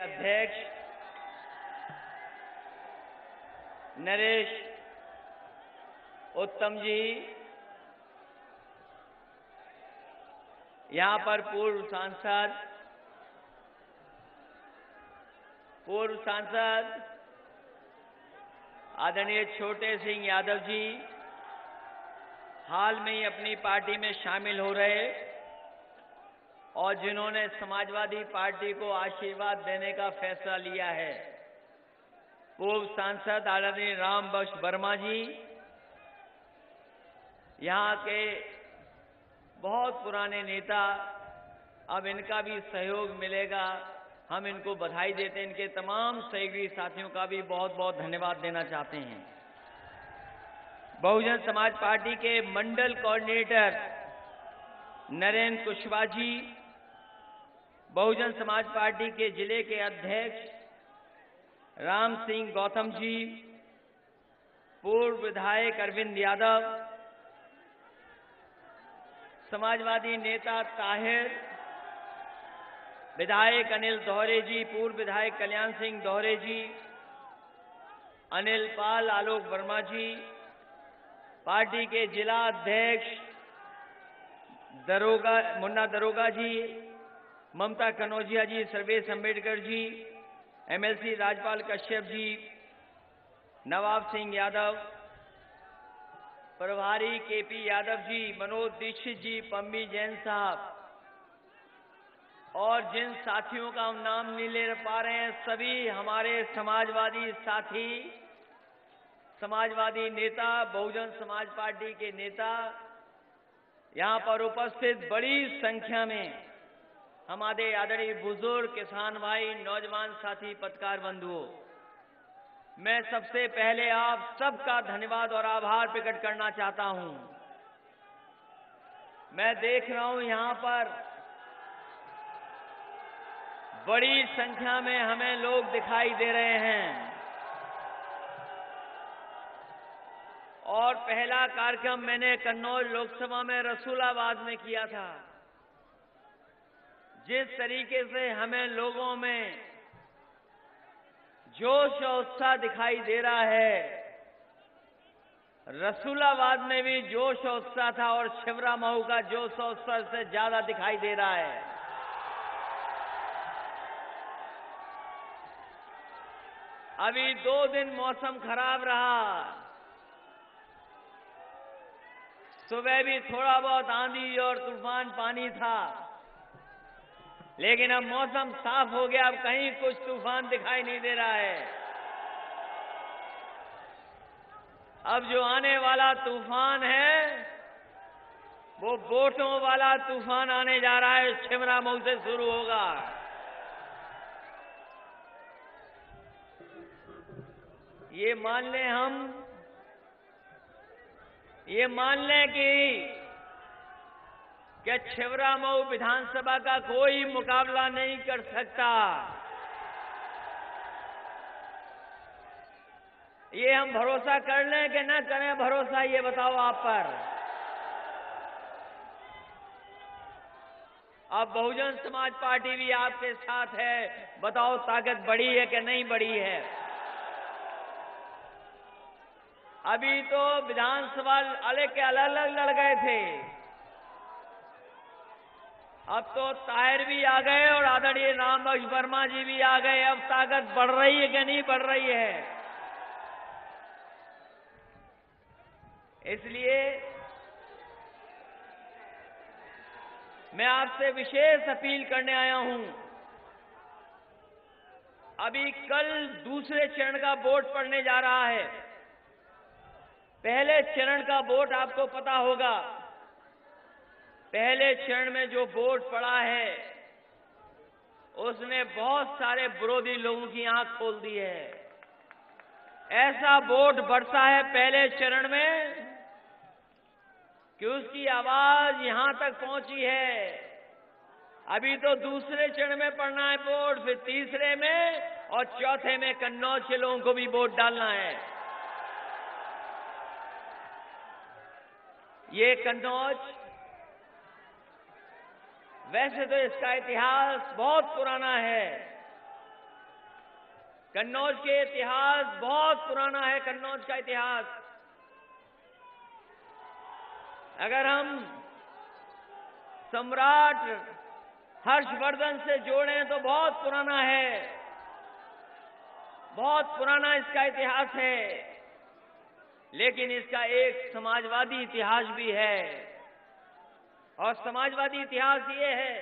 अध्यक्ष नरेश उत्तम जी, यहाँ पर पूर्व सांसद आदरणीय छोटे सिंह यादव जी हाल में ही अपनी पार्टी में शामिल हो रहे और जिन्होंने समाजवादी पार्टी को आशीर्वाद देने का फैसला लिया है, पूर्व सांसद आदरणीय राम बख्श वर्मा जी, यहाँ के बहुत पुराने नेता, अब इनका भी सहयोग मिलेगा, हम इनको बधाई देते हैं। इनके तमाम सहयोगी साथियों का भी बहुत बहुत धन्यवाद देना चाहते हैं। बहुजन समाज पार्टी के मंडल कोऑर्डिनेटर नरेंद्र कुशवाहा जी, बहुजन समाज पार्टी के जिले के अध्यक्ष राम सिंह गौतम जी, पूर्व विधायक अरविंद यादव, समाजवादी नेता ताहिर, विधायक अनिल दोहरे जी, पूर्व विधायक कल्याण सिंह दोहरे जी, अनिल पाल, आलोक वर्मा जी, पार्टी के जिला अध्यक्ष मुन्ना दरोगा जी, ममता कनौजिया जी, सर्वेश अम्बेडकर जी, एमएलसी राजपाल कश्यप जी, नवाब सिंह यादव, प्रभारी केपी यादव जी, मनोज दीक्षित जी, पम्मी जैन साहब और जिन साथियों का हम नाम नहीं ले पा रहे हैं, सभी हमारे समाजवादी साथी, समाजवादी नेता, बहुजन समाज पार्टी के नेता, यहाँ पर उपस्थित बड़ी संख्या में हमारे आदरणीय बुजुर्ग, किसान भाई, नौजवान साथी, पत्रकार बंधुओं, मैं सबसे पहले आप सबका धन्यवाद और आभार प्रकट करना चाहता हूं। मैं देख रहा हूं यहां पर बड़ी संख्या में हमें लोग दिखाई दे रहे हैं और पहला कार्यक्रम मैंने कन्नौज लोकसभा में रसूलाबाद में किया था। जिस तरीके से हमें लोगों में जोश और उत्साह दिखाई दे रहा है, रसूलाबाद में भी जोश और उत्साह था और शिवरा मऊ का जोश और उत्साह से ज्यादा दिखाई दे रहा है। अभी 2 दिन मौसम खराब रहा, सुबह भी थोड़ा बहुत आंधी और तूफान पानी था, लेकिन अब मौसम साफ हो गया, अब कहीं कुछ तूफान दिखाई नहीं दे रहा है। अब जो आने वाला तूफान है वो बोटों वाला तूफान आने जा रहा है, शिमला मऊ से शुरू होगा। ये मान लें कि छिबरा मऊ विधानसभा का कोई मुकाबला नहीं कर सकता। ये हम भरोसा कर लें कि न करें भरोसा, ये बताओ आप पर। अब बहुजन समाज पार्टी भी आपके साथ है, बताओ ताकत बढ़ी है कि नहीं बढ़ी है। अभी तो विधानसभा अलग के अलग लड़ गए थे, अब तो ताहिर भी आ गए और आदरणीय राम बख्श वर्मा जी भी आ गए। अब ताकत बढ़ रही है कि नहीं बढ़ रही है? इसलिए मैं आपसे विशेष अपील करने आया हूं। अभी कल दूसरे चरण का वोट पड़ने जा रहा है। पहले चरण का वोट आपको पता होगा, पहले चरण में जो वोट पड़ा है उसने बहुत सारे विरोधी लोगों की आंख खोल दी है। ऐसा वोट बढ़ता है पहले चरण में कि उसकी आवाज यहां तक पहुंची है। अभी तो दूसरे चरण में पड़ना है वोट, फिर तीसरे में और चौथे में कन्नौज के लोगों को भी वोट डालना है। ये कन्नौज, वैसे तो इसका इतिहास बहुत पुराना है, कन्नौज के इतिहास बहुत पुराना है। कन्नौज का इतिहास अगर हम सम्राट हर्षवर्धन से जोड़ें तो बहुत पुराना है, बहुत पुराना इसका इतिहास है। लेकिन इसका एक समाजवादी इतिहास भी है, और समाजवादी इतिहास ये है,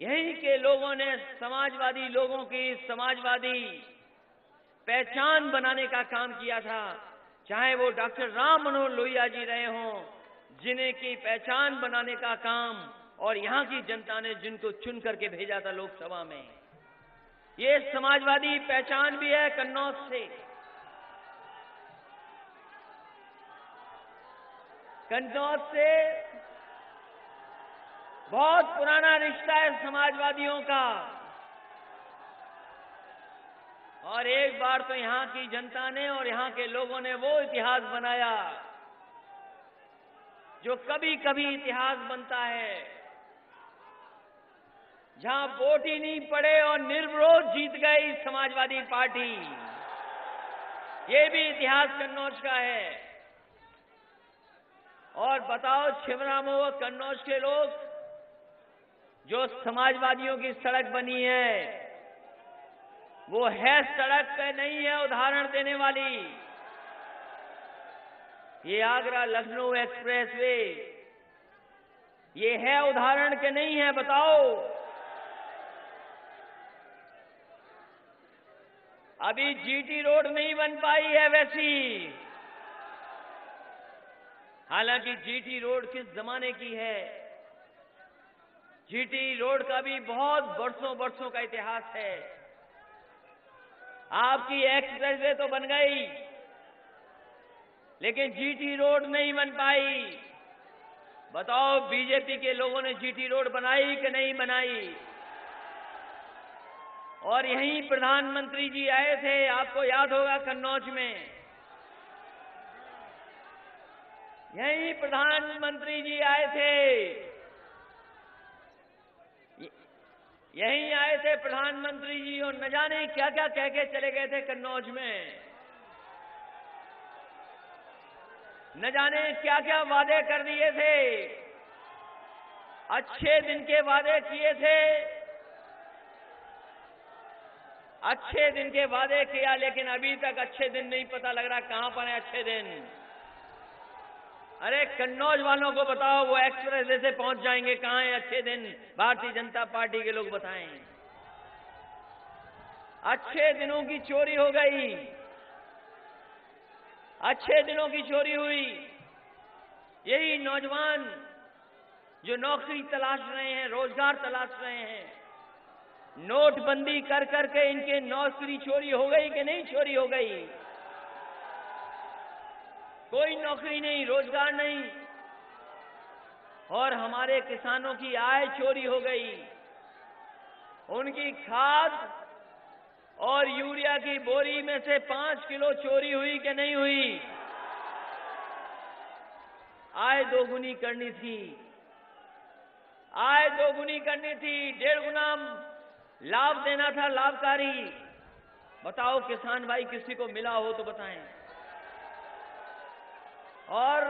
यहीं के लोगों ने समाजवादी लोगों की समाजवादी पहचान बनाने का काम किया था। चाहे वो डॉक्टर राम मनोहर लोहिया जी रहे हों, जिन्हें की पहचान बनाने का काम, और यहां की जनता ने जिनको चुन करके भेजा था लोकसभा में, ये समाजवादी पहचान भी है कन्नौज से। कन्नौज से बहुत पुराना रिश्ता है समाजवादियों का। और एक बार तो यहां की जनता ने और यहां के लोगों ने वो इतिहास बनाया जो कभी कभी इतिहास बनता है, जहां वोट ही नहीं पड़े और निर्विरोध जीत गई समाजवादी पार्टी। ये भी इतिहास कन्नौज का है। और बताओ छिबरामऊ व कन्नौज के लोग, जो समाजवादियों की सड़क बनी है वो है सड़क पे नहीं है उदाहरण देने वाली। ये आगरा लखनऊ एक्सप्रेसवे, ये है उदाहरण के नहीं है? बताओ। अभी जीटी रोड नहीं बन पाई है वैसी, हालांकि जीटी रोड किस जमाने की है। जीटी रोड का भी बहुत वर्षों वर्षों का इतिहास है। आपकी एक्सप्रेसवे तो बन गई, लेकिन जीटी रोड नहीं बन पाई। बताओ बीजेपी के लोगों ने जीटी रोड बनाई कि नहीं बनाई? और यहीं प्रधानमंत्री जी आए थे, आपको याद होगा, कन्नौज में यहीं प्रधानमंत्री जी आए थे। यहीं आए थे प्रधानमंत्री जी, और न जाने क्या क्या कह के चले गए थे कन्नौज में। न जाने क्या क्या वादे कर दिए थे, अच्छे दिन के वादे किए थे, अच्छे दिन के वादे किया, लेकिन अभी तक अच्छे दिन नहीं पता लग रहा कहां पर है अच्छे दिन। अरे कन्नौज वालों को बताओ, वो एक्सप्रेस से पहुंच जाएंगे, कहां है अच्छे दिन? भारतीय जनता पार्टी के लोग बताएं। अच्छे दिनों की चोरी हो गई, अच्छे दिनों की चोरी हुई। यही नौजवान जो नौकरी तलाश रहे हैं, रोजगार तलाश रहे हैं, नोटबंदी कर करके इनके नौकरी चोरी हो गई कि नहीं चोरी हो गई? कोई नौकरी नहीं, रोजगार नहीं, और हमारे किसानों की आय चोरी हो गई। उनकी खाद और यूरिया की बोरी में से 5 किलो चोरी हुई कि नहीं हुई? आय दोगुनी करनी थी, आय दोगुनी करनी थी, 1.5 गुना लाभ देना था, लाभकारी। बताओ किसान भाई, किसी को मिला हो तो बताएं। और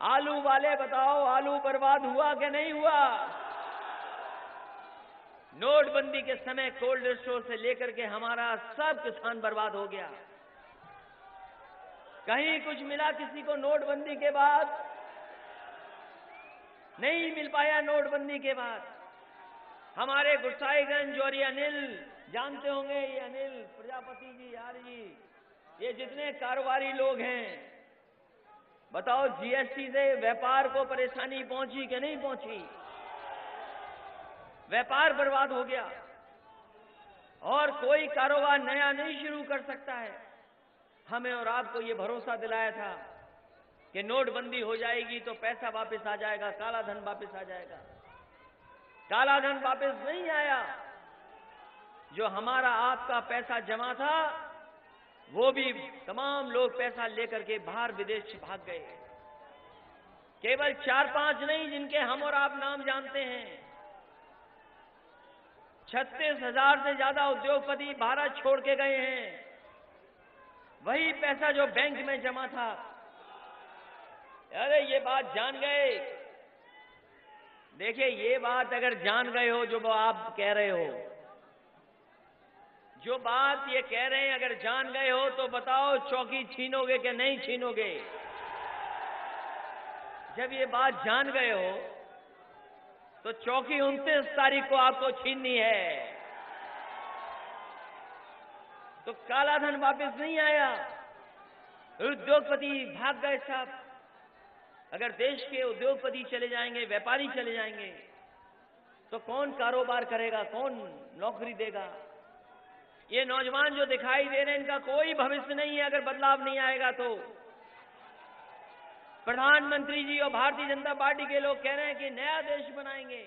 आलू वाले बताओ, आलू बर्बाद हुआ कि नहीं हुआ? नोटबंदी के समय कोल्ड स्टोर से लेकर के हमारा सब किसान बर्बाद हो गया। कहीं कुछ मिला किसी को नोटबंदी के बाद? नहीं मिल पाया नोटबंदी के बाद। हमारे गुसाईगंज और ये अनिल जानते होंगे, ये अनिल प्रजापति जी, यार जी, ये जितने कारोबारी लोग हैं, बताओ जीएसटी से व्यापार को परेशानी पहुंची कि नहीं पहुंची? व्यापार बर्बाद हो गया और कोई कारोबार नया नहीं शुरू कर सकता है। हमें और आपको ये भरोसा दिलाया था कि नोटबंदी हो जाएगी तो पैसा वापस आ जाएगा, काला धन वापस आ जाएगा। काला धन वापस नहीं आया। जो हमारा आपका पैसा जमा था, वो भी तमाम लोग पैसा लेकर के बाहर विदेश भाग गए। केवल 4-5 नहीं, जिनके हम और आप नाम जानते हैं, 36,000 से ज्यादा उद्योगपति भारत छोड़ के गए हैं। वही पैसा जो बैंक में जमा था। अरे ये बात जान गए। देखिए, ये बात अगर जान गए हो, जो आप कह रहे हो, जो बात ये कह रहे हैं, अगर जान गए हो तो बताओ, चौकी छीनोगे कि नहीं छीनोगे? जब ये बात जान गए हो तो चौकी 29 तारीख को आपको छीननी है। तो काला धन वापस नहीं आया, उद्योगपति भाग गए साहब। अगर देश के उद्योगपति चले जाएंगे, व्यापारी चले जाएंगे, तो कौन कारोबार करेगा, कौन नौकरी देगा? ये नौजवान जो दिखाई दे रहे हैं, इनका कोई भविष्य नहीं है अगर बदलाव नहीं आएगा तो। प्रधानमंत्री जी और भारतीय जनता पार्टी के लोग कह रहे हैं कि नया देश बनाएंगे।